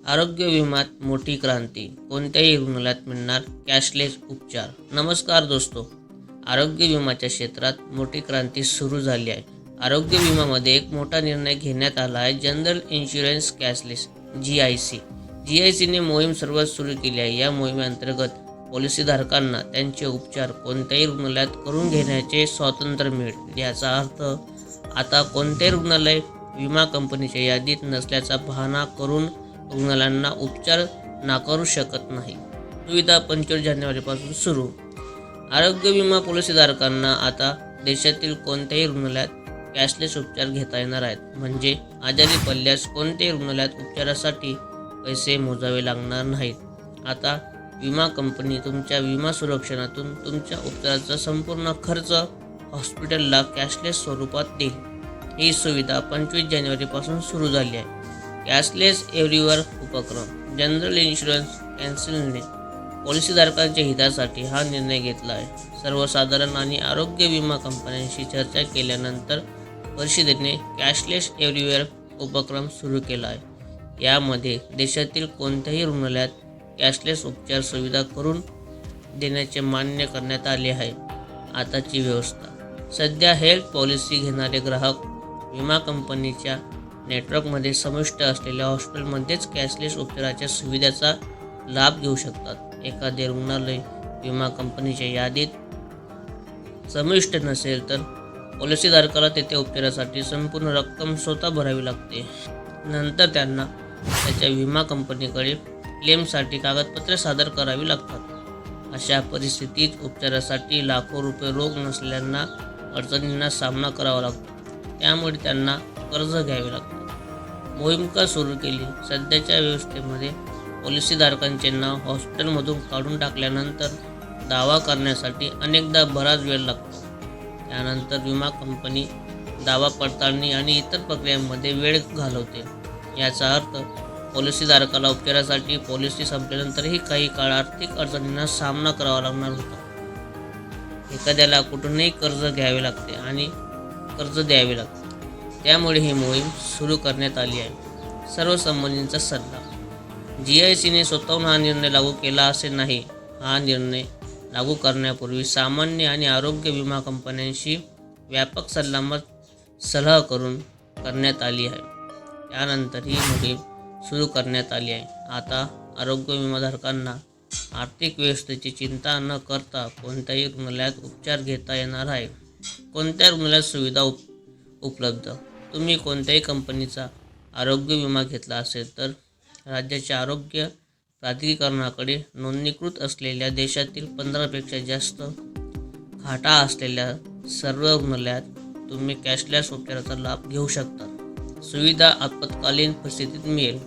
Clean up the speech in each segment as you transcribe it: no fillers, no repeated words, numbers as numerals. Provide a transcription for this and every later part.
आरोग्य विम्यात मोठी क्रांती, कोणत्याही रुग्णालयात मिळणार कॅशलेस उपचार. नमस्कार दोस्तो, आरोग्य विम्याच्या क्षेत्रात मोठी क्रांती सुरू झाली आहे. आरोग्य विम्यामध्ये एक मोठा निर्णय घेण्यात आला आहे. जनरल इन्शुरन्स कॅशलेस GICने मोहीम सुरुवात सुरू केली आहे. या मोहिमेअंतर्गत पॉलिसीधारकांना त्यांचे उपचार कोणत्याही रुग्णालयात करून घेण्याचे स्वातंत्र्य मिळेल. याचा अर्थ आता कोणत्याही रुग्णालय विमा कंपनीच्या यादीत नसल्याचा बहाणा करून रुग्णालयांना उपचार नाकारू शकत नाही. सुविधा 25 जानेवारीपासून सुरू. आरोग्य विमा पॉलिसीधारकांना आता देशातील कोणत्याही रुग्णालयात कॅशलेस उपचार घेता येणार आहेत. म्हणजे आजारी पडल्यास कोणत्याही रुग्णालयात उपचारासाठी पैसे मोजावे लागणार नाहीत. आता विमा कंपनी तुमच्या विमा सुरक्षणातून तुमच्या उपचाराचा संपूर्ण खर्च हॉस्पिटलला कॅशलेस स्वरूपात देईल. ही सुविधा 25 जानेवारीपासून सुरू झाली आहे. कॅशलेस एव्हरीवेअर उपक्रम. जनरल इन्शुरन्स कौन्सिलने पॉलिसीधारकांच्या हितासाठी हा निर्णय घेतला आहे. सर्वसाधारण आणि आरोग्य विमा कंपन्यांशी चर्चा केल्यानंतर परिषदेने कॅशलेस एव्हरीवेअर उपक्रम सुरू केला आहे. यामध्ये देशातील कोणत्याही रुग्णालयात कॅशलेस उपचार सुविधा करून देण्याचे मान्य करण्यात आले आहे. आताची व्यवस्था. सध्या हेल्थ पॉलिसी घेणारे ग्राहक विमा कंपनीच्या नेटवर्कमध्ये समाविष्ट असलेल्या हॉस्पिटलमध्येच कॅशलेस उपचाराच्या सुविधेचा लाभ घेऊ शकतात. एखादे रुग्णालय विमा कंपनीच्या यादीत समाविष्ट नसेल तर पॉलिसीधारकाला तेथे उपचारासाठी संपूर्ण रक्कम स्वतः भरावी लागते. नंतर त्यांना त्याच्या विमा कंपनीकडे क्लेमसाठी कागदपत्रे सादर करावी लागतात. अशा परिस्थितीत उपचारासाठी लाखो रुपये रोख नसलेल्यांना अडचणींना सामना करावा लागतो. त्यामुळे त्यांना कर्ज घ्यावे लागते. मोहीम का सुरू केली? सध्याच्या व्यवस्थेमध्ये पॉलिसीधारकांचे नाव हॉस्पिटलमधून काढून टाकल्यानंतर दावा करण्यासाठी अनेकदा बराच वेळ लागतो. त्यानंतर विमा कंपनी दावा पडताळणी आणि इतर प्रक्रियांमध्ये वेळ घालवते. याचा अर्थ पॉलिसीधारकाला उपचारासाठी पॉलिसी संपल्यानंतरही काही काळ आर्थिक अडचणींना सामना करावा लागणार होता. एखाद्याला कुठूनही कर्ज घ्यावे लागते आणि कर्ज द्यावे लागते. त्यामुळे ही मोहीम सुरू करण्यात आली आहे. सर्व संबंधींचा सल्ला. GICने स्वतःहून हा निर्णय लागू केला असे नाही. हा निर्णय लागू करण्यापूर्वी सामान्य आणि आरोग्य विमा कंपन्यांशी व्यापक सल्ला करून करण्यात आली आहे. त्यानंतर ही मोहीम सुरू करण्यात आली आहे. आता आरोग्य विमाधारकांना आर्थिक व्यवस्थेची चिंता न करता कोणत्याही रुग्णालयात उपचार घेता येणार आहे. कोणत्या रुग्णालयात सुविधा उपलब्ध. तुम्ही कोणत्याही कंपनीचा आरोग्य विमा घेतला असेल तर राज्याच्या आरोग्य प्राधिकरणाकडे नोंदणीकृत असलेल्या देशातील 15पेक्षा जास्त खाटा असलेल्या सर्व रुग्णालयात तुम्ही कॅशलेस उपचाराचा लाभ घेऊ शकता. सुविधा आपत्कालीन परिस्थितीत मिळेल.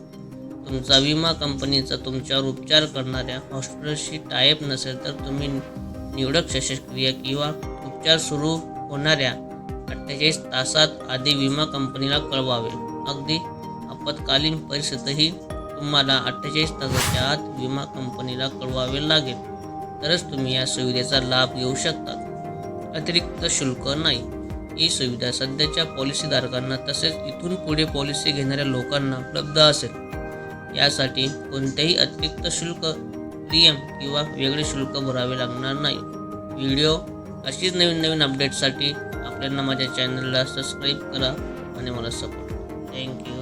तुमचा विमा कंपनीचा तुमच्यावर उपचार करणाऱ्या हॉस्पिटलशी टायअप नसेल तर तुम्ही निवडक शस्त्रक्रिया किंवा उपचार सुरू होणाऱ्या 48 तासात आधी विमा कंपनीला कळवावे. अगदी आपत्कालीन परिस्थितीतही तुम्हाला 48 तासाच्या आत विमा कंपनीला कळवावे लागेल. तरच तुम्ही या सुविधेचा लाभ घेऊ शकता. अतिरिक्त शुल्क नाही. ही सुविधा सध्याच्या पॉलिसीधारकांना तसेच इथून पुढे पॉलिसी घेणाऱ्या लोकांना उपलब्ध असेल. यासाठी कोणतेही अतिरिक्त शुल्क, प्रीमियम किंवा वेगळे शुल्क भरावे लागणार नाही. व्हिडिओ अशीच नवीन अपडेट्ससाठी आपल्याला माझ्या चॅनलला सबस्क्राईब करा आणि मला सपोर्ट. थँक्यू.